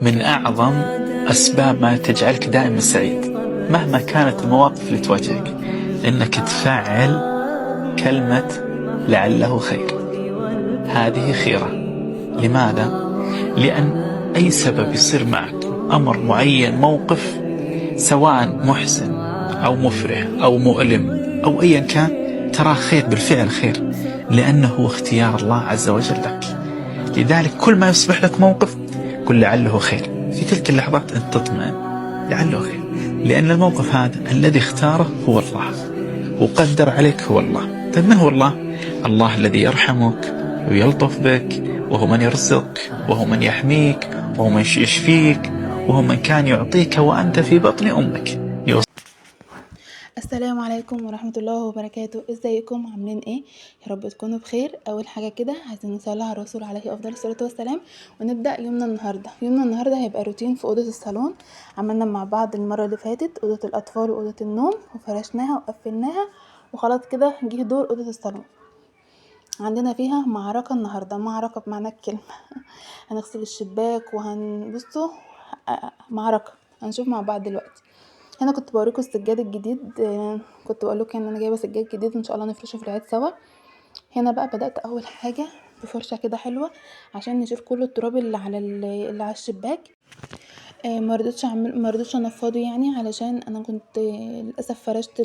من أعظم أسباب ما تجعلك دائما سعيد مهما كانت المواقف اللي تواجهك، إنك تفعل كلمة لعله خير. هذه خيرة. لماذا؟ لأن أي سبب يصير معك، أمر معين، موقف، سواء محسن أو مفرح أو مؤلم أو أيا كان، ترى خير، بالفعل خير، لأنه اختيار الله عز وجل لك. لذلك كل ما يصبح لك موقف قل لعله خير. في تلك اللحظات أنت تطمئن لعله خير، لأن الموقف هذا الذي اختاره هو الله، وقدر عليك هو الله. طيب من هو الله؟ الله الذي يرحمك ويلطف بك، وهو من يرزقك، وهو من يحميك، وهو من يشفيك، وهو من كان يعطيك وأنت في بطن أمك. السلام عليكم ورحمة الله وبركاته. ازيكم؟ عاملين ايه؟ يا رب تكونوا بخير. اول حاجة كده عايزين نصلي على الرسول عليه افضل الصلاة والسلام ونبدأ يومنا النهاردة هيبقى روتين في اوضة الصالون. عملنا مع بعض المرة اللي فاتت اوضة الاطفال واوضة النوم وفرشناها وقفلناها، وخلاص كده جه دور اوضة الصالون. عندنا فيها معركة النهاردة، معركة بمعنى الكلمة. هنغسل الشباك وهنبصوا معركة، هنشوف مع بعض دلوقتي. هنا كنت بوريكم السجاد الجديد، كنت بقول لكم ان انا جايبه سجاد جديد ان شاء الله نفرشه في العيد سوا. هنا بقى بدات اول حاجه بفرشه كده حلوه عشان نشيل كل التراب اللي على الشباك. ما رضيتش انفضه، يعني علشان انا كنت للاسف فرشت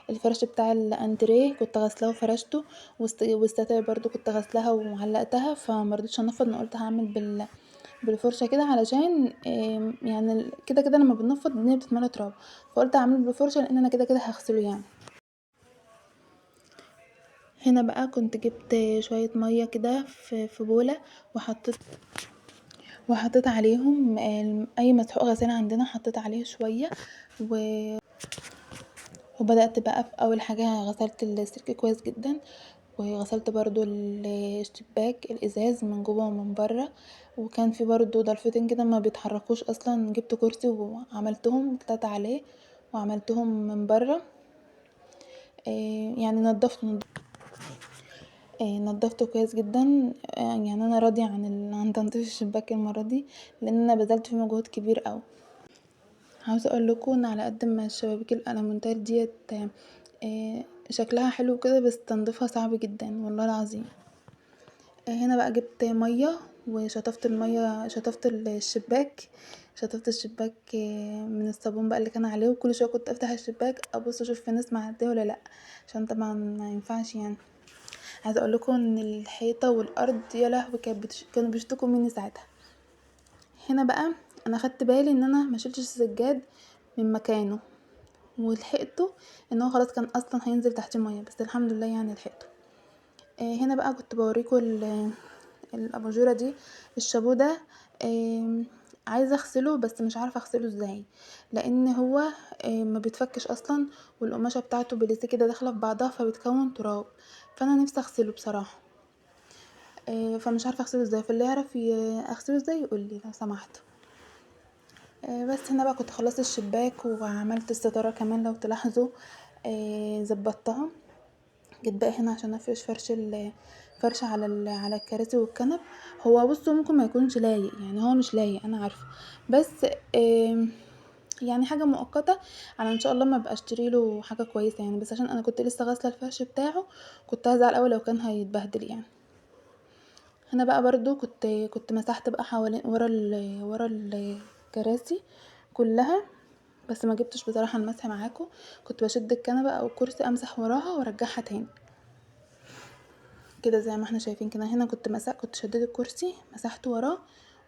الفرش بتاع الانتريه، كنت غسلاه وفرشته، والستاير برضو كنت غسلها وعلقتها، فما رضيتش انفض. انا قلت هعمل بالفرشه كده علشان يعني كده كده لما بنفض الدنيا بتتملى تراب، فقلت اعمله بالفرشه لان انا كده كده هغسله يعني. هنا بقى كنت جبت شويه ميه كده في بوله، وحطيت عليهم اي مسحوق غسيل عندنا، حطيت عليه شويه وبدات بقى في اول حاجه غسلت السلك كويس جدا، وغسلت برضو الشباك الازاز من جوه ومن بره، وكان في برضو ضلفتين كده ما بيتحركوش اصلا، جبت كرسي وعملتهم طلعت عليه وعملتهم من بره. يعني نضفته كويس جدا. يعني انا راضيه عن تنظيف الشباك المره دي، لان انا بذلت فيه مجهود كبير قوي. عاوزه اقول لكم ان على قد ما الشبابيك الالمونتال ديت شكلها حلو كده، بس تنظيفها صعب جدا والله العظيم. هنا بقى جبت ميه وشطفت الميه، شطفت الشباك من الصابون بقى اللي كان عليه، وكل شويه كنت افتح الشباك ابص اشوف في ناس معديه ولا لا، عشان طبعا ما ينفعش يعني. عايزه اقول لكم ان الحيطه والارض يا لهوي كانوا بيشتكوا مني ساعتها. هنا بقى انا خدت بالي ان انا ما شلتش السجاد من مكانه، ولحقته ان هو خلاص كان اصلا هينزل تحت الميه، بس الحمد لله يعني لحقته. هنا بقى كنت بوريكم الاباجوره دي، الشابو ده عايزه اغسله بس مش عارفه اغسله ازاي، لان هو ما بيتفكش اصلا، والقماشه بتاعته بليسه كده داخله في بعضها فبتكون تراب، فانا نفسي اغسله بصراحه. فمش عارفه اغسله ازاي، فاللي يعرف اغسله ازاي يقول لي لو سمحت. بس هنا بقى كنت خلصت الشباك وعملت الستاره كمان لو تلاحظوا زبطتها. جيت بقى هنا عشان افرش فرش على الكراسي والكنب. هو بصوا ممكن ما يكونش لايق، يعني هو مش لايق انا عارفه، بس يعني حاجه مؤقته على ان شاء الله ما بقى اشتري له حاجه كويسه يعني، بس عشان انا كنت لسه غاسله الفرش بتاعه كنت هزعل قوي لو كان هيتبهدل يعني. هنا بقى برضو كنت مسحت بقى حوالين ورا الكراسي كلها، بس ما جبتش بصراحه المسح معاكم، كنت بشد الكنبه او الكرسي امسح وراها وارجعها تاني كده زي ما احنا شايفين كده. هنا كنت شديت الكرسي مسحته وراه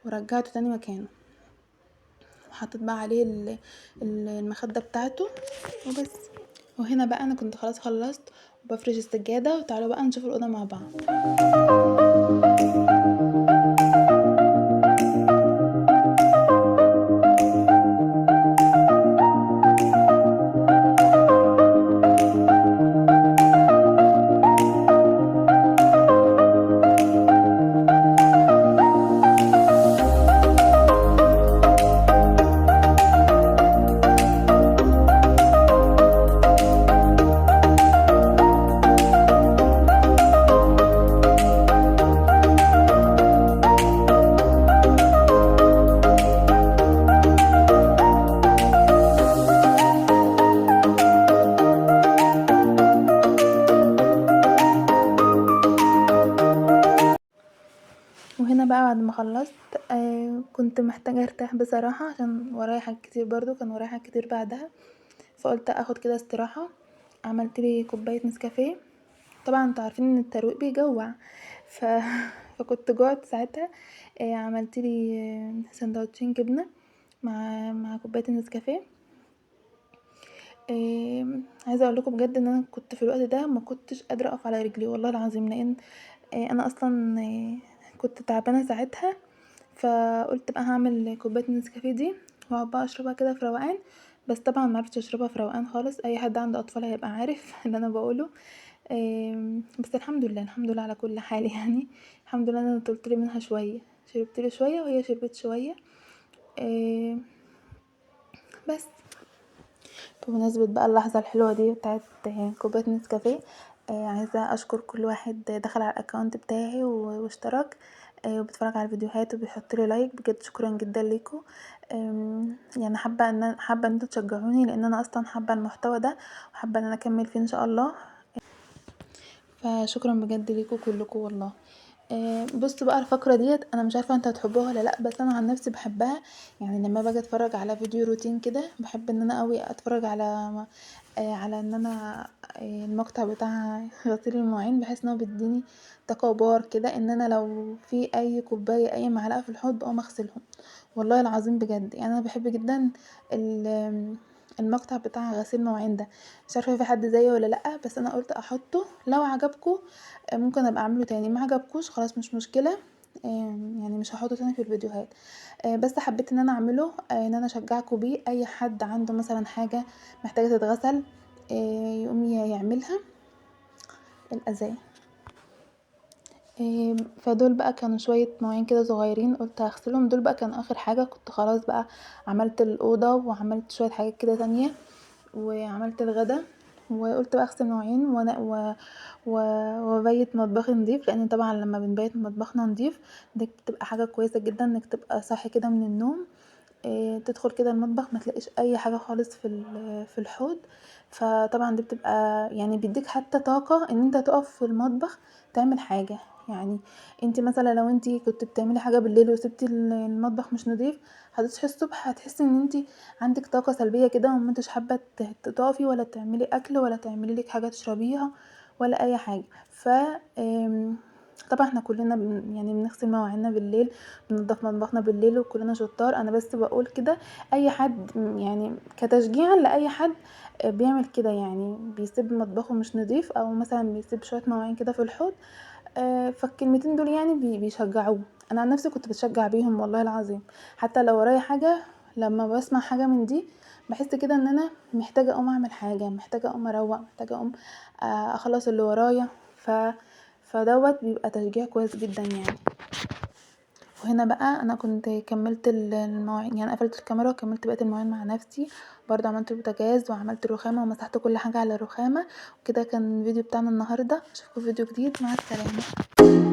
ورجعته تاني مكانه، وحطيت بقى عليه المخده بتاعته وبس. وهنا بقى انا كنت خلاص خلصت وبفرش السجاده، وتعالوا بقى نشوف الاوضه مع بعض. خلصت كنت محتاجه ارتاح بصراحه عشان ورايا حاجات كتير، برضو كان ورايا حاجات كتير بعدها، فقلت اخد كده استراحه. عملت لي كوبايه نسكافيه. طبعا انتوا عارفين ان الترويق بيجوع ف... فكنت جوعت ساعتها. عملت لي سندوتشين جبنه مع كوبايه النسكافيه. عايزه اقول لكم بجد ان انا كنت في الوقت ده ما كنتش قادره اقف على رجلي والله العظيم، لان انا اصلا كنت تعبانه ساعتها. فقلت بقى هعمل كوبايه النسكافيه دي واقعد بقى اشربها كده في روقان. بس طبعا معرفتش اشربها في روقان خالص، اي حد عنده اطفال هيبقى عارف اللي انا بقوله. بس الحمد لله الحمد لله على كل حال يعني. الحمد لله انا طلت لي منها شويه، شربت لي شويه وهي شربت شويه. بس بمناسبة بقى اللحظة الحلوة دي بتاعت كوباية نسكافيه، عايزة اشكر كل واحد دخل على الاكونت بتاعي واشترك وبيتفرج على الفيديوهات وبيحط لي لايك، بجد شكرا جدا ليكم. يعني حابة ان انتوا تشجعوني، لان انا اصلا حابة المحتوى ده وحابة ان انا اكمل فيه ان شاء الله. فشكرا بجد ليكم كلكم والله. بصوا بقى الفقرة ديت، انا مش عارفة انتوا هتحبوها ولا لا، بس انا عن نفسي بحبها. يعني لما باجي اتفرج على فيديو روتين كده بحب ان انا قوي اتفرج على ان انا المقطع بتاع غسيل المواعين، بحس ان هو بيديني طاقه وباور كده، ان انا لو في اي كوبايه اي معلقه في الحوض بقوم اغسلهم. والله العظيم بجد يعني انا بحب جدا المقطع بتاع غسيل المواعين ده. مش عارفه في حد زيي ولا لا، بس انا قلت احطه لو عجبكم. ممكن ابقى اعمله تاني، ما عجبكوش خلاص مش مشكله. يعني مش هحطه تاني في الفيديوهات. بس حبيت ان انا اعمله، ان انا اشجعكم بيه. اي حد عنده مثلا حاجه محتاجه تتغسل يقوم يعملها. الاذان. فدول بقى كانوا شويه مواعين كده صغيرين قلت هغسلهم، دول بقى كان اخر حاجه. كنت خلاص بقى عملت الاوضه وعملت شويه حاجات كده تانية وعملت الغدا، وقلت بقى اغسل مواعين وابيت مطبخي نضيف، لان طبعا لما بنبيت مطبخنا نضيف دي بتبقى حاجه كويسه جدا، انك تبقى صاحي كده من النوم تدخل كده المطبخ ما تلاقيش اي حاجه خالص في الحوض. فطبعا دي بتبقى يعني بيديك حتى طاقه ان انت تقف في المطبخ تعمل حاجه. يعني انت مثلا لو انت كنت بتعملي حاجه بالليل وسبتي المطبخ مش نضيف، هتصحي الصبح هتحسي ان انت عندك طاقه سلبيه كده وما انتش حابه تقفي ولا تعملي اكل ولا تعملي لك حاجه تشربيها ولا اي حاجه. ف طبعا احنا كلنا يعني بنغسل مواعيننا بالليل، بننضف مطبخنا بالليل وكلنا شطار. انا بس بقول كده اي حد يعني كتشجيعا لاي حد بيعمل كده، يعني بيسيب مطبخه مش نظيف او مثلا بيسيب شويه مواعين كده في الحوض. فالكلمتين دول يعني بيشجعوه. انا عن نفسي كنت بتشجع بيهم والله العظيم. حتى لو ورايا حاجه لما بسمع حاجه من دي بحس كده ان انا محتاجه اقوم اعمل حاجه، محتاجه اقوم اروق، محتاجه اقوم اخلص اللي ورايا. فدوت بيبقى تشجيع كويس جدا يعني. وهنا بقى انا كنت كملت المواعين، يعني قفلت الكاميرا وكملت بقية المواعين مع نفسي. برضه عملت البوتاجاز وعملت الرخامه ومسحت كل حاجه على الرخامه. وكده كان الفيديو بتاعنا النهارده، اشوفكم في فيديو جديد، مع السلامه.